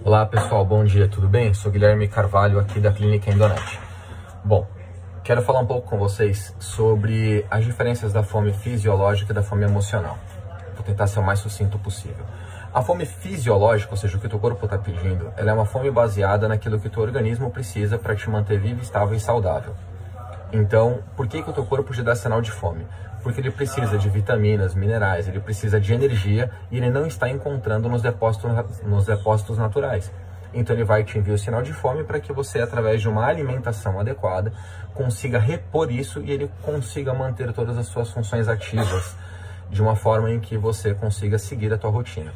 Olá pessoal, bom dia, tudo bem? Sou Guilherme Carvalho aqui da Clínica Endonet. Bom, quero falar um pouco com vocês sobre as diferenças da fome fisiológica e da fome emocional. Vou tentar ser o mais sucinto possível. A fome fisiológica, ou seja, o que o teu corpo está pedindo, ela é uma fome baseada naquilo que o teu organismo precisa para te manter vivo, estável e saudável. Então, por que o teu corpo te dá sinal de fome? Porque ele precisa de vitaminas, minerais, ele precisa de energia e ele não está encontrando nos depósitos naturais. Então ele vai te enviar o sinal de fome para que você, através de uma alimentação adequada, consiga repor isso e ele consiga manter todas as suas funções ativas de uma forma em que você consiga seguir a tua rotina.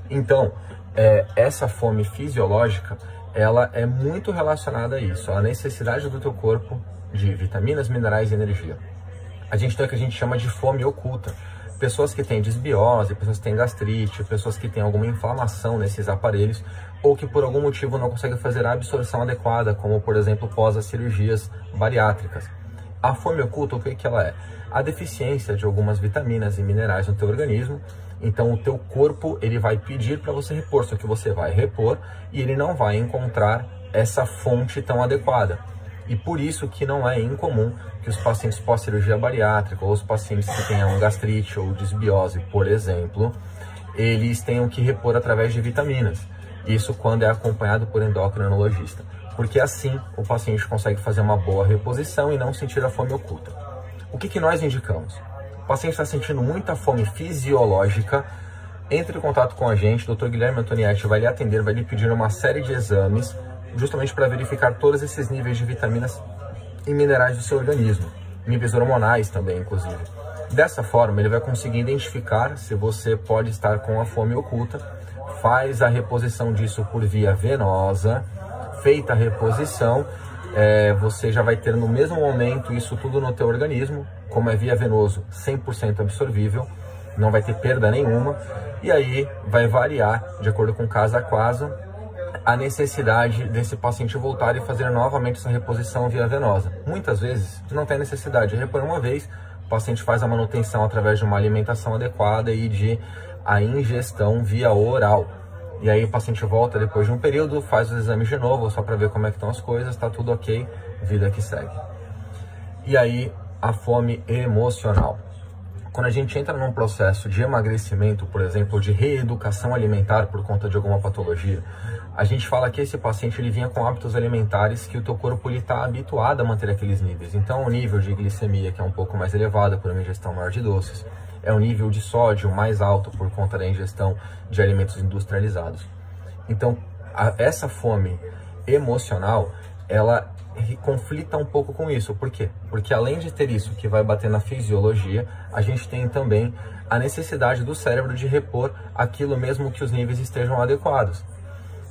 Então, essa fome fisiológica, ela é muito relacionada a isso, a necessidade do teu corpo de vitaminas, minerais e energia. A gente tem o que a gente chama de fome oculta. Pessoas que têm desbiose, pessoas que têm gastrite, pessoas que têm alguma inflamação nesses aparelhos ou que por algum motivo não conseguem fazer a absorção adequada, como por exemplo pós as cirurgias bariátricas. A fome oculta, o que ela é? A deficiência de algumas vitaminas e minerais no teu organismo. Então o teu corpo ele vai pedir para você repor, só que você vai repor e ele não vai encontrar essa fonte tão adequada. E por isso que não é incomum que os pacientes pós-cirurgia bariátrica ou os pacientes que tenham gastrite ou desbiose, por exemplo, eles tenham que repor através de vitaminas. Isso quando é acompanhado por endocrinologista. Porque assim o paciente consegue fazer uma boa reposição e não sentir a fome oculta. O que nós indicamos? O paciente está sentindo muita fome fisiológica, entre em contato com a gente, o Dr. Guilherme Antonietti vai lhe atender, vai lhe pedir uma série de exames, justamente para verificar todos esses níveis de vitaminas e minerais do seu organismo, níveis hormonais também, inclusive. Dessa forma, ele vai conseguir identificar se você pode estar com a fome oculta, faz a reposição disso por via venosa, feita a reposição, você já vai ter no mesmo momento isso tudo no teu organismo, como é via venoso, 100% absorvível, não vai ter perda nenhuma, e aí vai variar, de acordo com caso a caso, a necessidade desse paciente voltar e fazer novamente essa reposição via venosa. Muitas vezes não tem necessidade de repor uma vez, o paciente faz a manutenção através de uma alimentação adequada e de a ingestão via oral. E aí o paciente volta depois de um período, faz os exames de novo, só para ver como é que estão as coisas, está tudo ok, vida que segue. E aí a fome emocional. Quando a gente entra num processo de emagrecimento, por exemplo, de reeducação alimentar por conta de alguma patologia, a gente fala que esse paciente ele vinha com hábitos alimentares que o teu corpo está habituado a manter aqueles níveis. Então, o nível de glicemia, que é um pouco mais elevado por uma ingestão maior de doces, é o nível de sódio mais alto por conta da ingestão de alimentos industrializados. Então, essa fome emocional, ela conflita um pouco com isso. Por quê? Porque além de ter isso que vai bater na fisiologia, a gente tem também a necessidade do cérebro de repor aquilo mesmo que os níveis estejam adequados.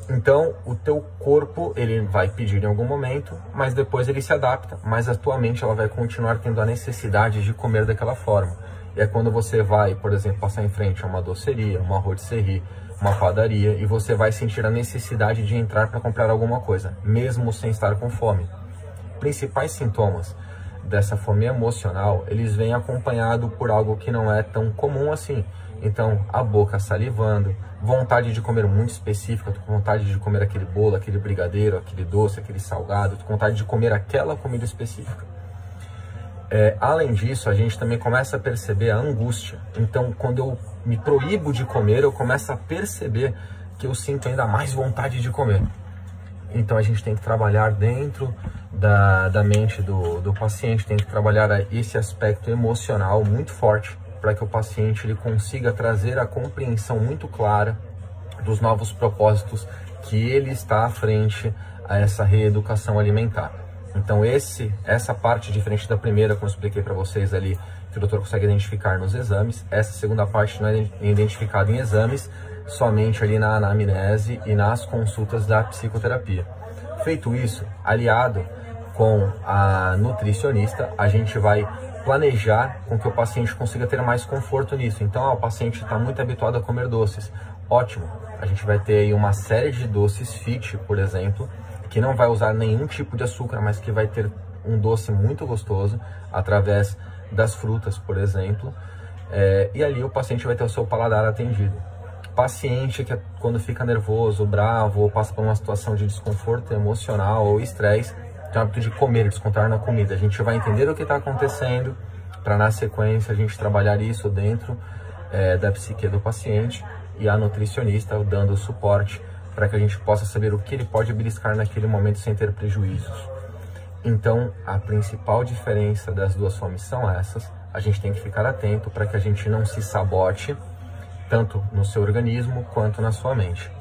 Então, o teu corpo, ele vai pedir em algum momento, mas depois ele se adapta, mas a tua mente ela vai continuar tendo a necessidade de comer daquela forma. E é quando você vai, por exemplo, passar em frente a uma doceria, uma rotisserie, uma padaria, e você vai sentir a necessidade de entrar para comprar alguma coisa, mesmo sem estar com fome. Principais sintomas dessa fome emocional, eles vêm acompanhado por algo que não é tão comum assim. Então, a boca salivando, vontade de comer muito específica, com vontade de comer aquele bolo, aquele brigadeiro, aquele doce, aquele salgado, com vontade de comer aquela comida específica. Além disso, a gente também começa a perceber a angústia. Então, quando eu me proíbo de comer, eu começo a perceber que eu sinto ainda mais vontade de comer. Então, a gente tem que trabalhar dentro da mente do paciente, tem que trabalhar esse aspecto emocional muito forte, para que o paciente ele consiga trazer a compreensão muito clara dos novos propósitos que ele está à frente a essa reeducação alimentar. Então essa parte diferente da primeira, como eu expliquei para vocês ali, que o doutor consegue identificar nos exames, essa segunda parte não é identificada em exames, somente ali na anamnese e nas consultas da psicoterapia. Feito isso, aliado com a nutricionista, a gente vai planejar com que o paciente consiga ter mais conforto nisso. Então, o paciente está muito habituado a comer doces. Ótimo, a gente vai ter aí uma série de doces fit, por exemplo, que não vai usar nenhum tipo de açúcar, mas que vai ter um doce muito gostoso através das frutas, por exemplo. E ali o paciente vai ter o seu paladar atendido. Paciente que quando fica nervoso, bravo, ou passa por uma situação de desconforto emocional ou estresse, tem o hábito de comer, descontar na comida. A gente vai entender o que está acontecendo para, na sequência, a gente trabalhar isso dentro da psique do paciente e a nutricionista dando o suporte para que a gente possa saber o que ele pode beliscar naquele momento sem ter prejuízos. Então, a principal diferença das duas fomes são essas. A gente tem que ficar atento para que a gente não se sabote, tanto no seu organismo quanto na sua mente.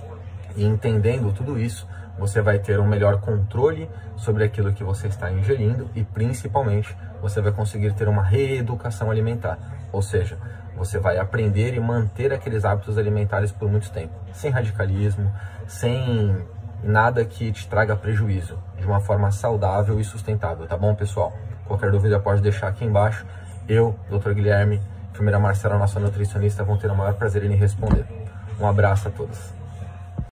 E entendendo tudo isso, você vai ter um melhor controle sobre aquilo que você está ingerindo e, principalmente, você vai conseguir ter uma reeducação alimentar. Ou seja, você vai aprender e manter aqueles hábitos alimentares por muito tempo, sem radicalismo, sem nada que te traga prejuízo, de uma forma saudável e sustentável, tá bom, pessoal? Qualquer dúvida pode deixar aqui embaixo. Eu, Dr. Guilherme, enfermeira Marcela, nossa nutricionista, vão ter o maior prazer em responder. Um abraço a todos.